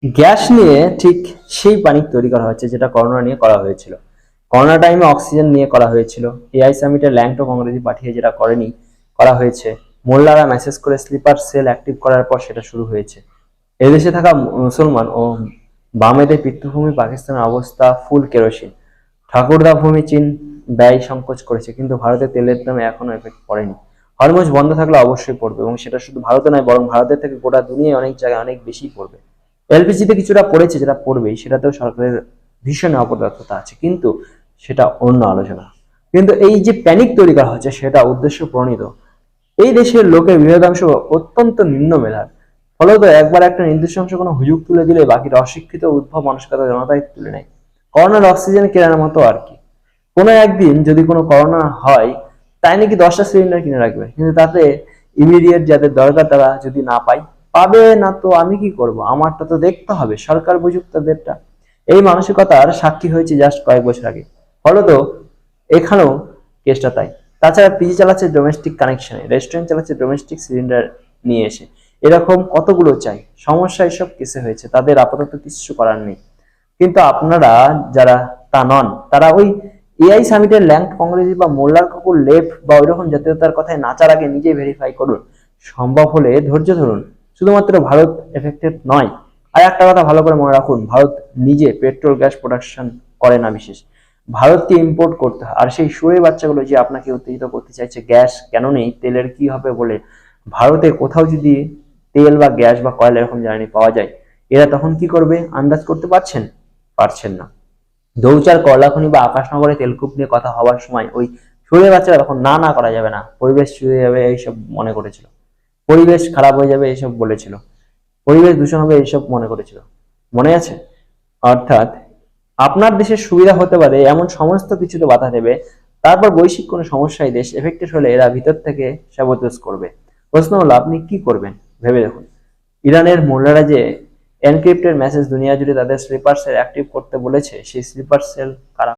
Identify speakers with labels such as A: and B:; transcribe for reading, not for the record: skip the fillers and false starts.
A: Gas নিয়ে ঠিক সেই প্যানিক তৈরি করা হচ্ছে যেটা করোনা নিয়ে করা হয়েছিল। করোনা টাইমে অক্সিজেন নিয়ে করা হয়েছিল। এআই সামিটে ল্যাংটো কংগ্রেসি পাঠিয়ে যেটা করা হয়েছে। মোল্লারা মেসেজ করে স্লিপার সেল অ্যাক্টিভ করার পর সেটা শুরু হয়েছে। এদেশে থাকা মুসলমান ও বামেদের পিতৃভূমি পাকিস্তানের অবস্থা ফুল কেরোসিন। ঠাকুরদা ভূমি চীন ব্যয় সংকোচ করেছে, কিন্তু ভারতের তেলের দামে এখনো এফেক্ট পড়েনি। হরমুজ বন্ধ থাকলে অবশ্যই পড়বে, এবং সেটা শুধু ভারতে নয় বরং ভারতের থেকে গোটা দুনিয়ায় অনেক জায়গায় অনেক বেশি পড়বে। এলপিজিতে কিছুটা পড়েছে, যেটা পড়বেই, সেটাতেও সরকারের ভীষণ অপদার্থতা আছে, কিন্তু সেটা অন্য আলোচনা। কিন্তু এই যে প্যানিক তৈরি করা হচ্ছে সেটা উদ্দেশ্য প্রণীত। এই দেশের লোকের বৃহদাংশ অত্যন্ত নিম্ন মেধার। ফলত একবার একটা নির্দিষ্ট অংশ কোনো হুজুগ তুলে দিলে বাকিটা অশিক্ষিত উদ্ভব মানসিকতা জনতাই তুলে নেয়। করোনার অক্সিজেন কেনার মতো আর কি। কোনো একদিন যদি কোনো করোনা হয়, তাই নাকি 10টা সিলিন্ডার কিনে রাখবে, কিন্তু তাতে ইমিডিয়েট যাদের দরকার তারা যদি না পায়, পাবে না তো আমি কি করব, আমারটা তো দেখতে হবে, সরকার বুঝুক তাদেরটা। এই মানসিকতার সাক্ষী হয়েছে জাস্ট কয়েক বছর আগে। ফলত এখানেও কেসটা তাই। তাছাড়া পিজি চালাচ্ছে ডোমেস্টিক কানেকশনে, রেস্টুরেন্ট চালাচ্ছে ডোমেস্টিক সিলিন্ডার নিয়ে এসে। এরকম কতগুলো চাই, সমস্যা এসব কেসে হয়েছে, তাদের আপাতত কিছু করার নেই। কিন্তু আপনারা যারা তা নন, তারা ওই এআই সামিটের ল্যাংট কংগ্রেসি বা মোল্লার কাকুর লেফ বা ওইরকম জাতীয়তার কথায় নাচার আগে নিজে ভেরিফাই করুন। সম্ভব হলে ধৈর্য ধরুন। শুধুমাত্র ভারত এফেক্টেড নয়। আর একটা কথা ভালো করে মনে রাখুন, ভারত নিজে পেট্রোল গ্যাস প্রোডাকশন করে না বিশেষ, ভারতকে ইম্পোর্ট করতে হয়। আর সেই সুরে বাচ্চাগুলো যে আপনাকে উত্তেজিত করতে চাইছে গ্যাস কেন নেই, তেলের কি হবে বলে, ভারতে কোথাও যদি তেল বা গ্যাস বা কয়লা এরকম জ্বালানি পাওয়া যায়, এরা তখন কি করবে আন্দাজ করতে পারছেন? পারছেন না। দৌচার কয়লাখনি বা আকাশনগরে তেলকূপ নিয়ে কথা হওয়ার সময় ওই সুরে বাচ্চারা তখন না না করা যাবে না, পরিবেশ চুয়ে যাবে এইসব মনে করেছিল, পরিবেশ খারাপ হয়ে যাবে এইসব বলেছিল, পরিবেশ দূষণ হবে এইসব মনে করেছিল। মনে আছে? অর্থাৎ আপনার দেশের সুবিধা হতে পারে এমন সমস্ত কিছুতে বাধা দেবে, তারপর বৈশ্বিক কোনো সমস্যায় দেশ এফেক্টেড হলে এরা ভিতর থেকে সাবোতেজ করবে। প্রশ্ন হলো আপনি কি করবেন? ভেবে দেখুন। ইরানের মোল্লারা যে এনক্রিপ্টেড মেসেজ দুনিয়া জুড়ে তাদের স্লিপার সেল অ্যাক্টিভ করতে বলেছে, সেই স্লিপার সেল কারা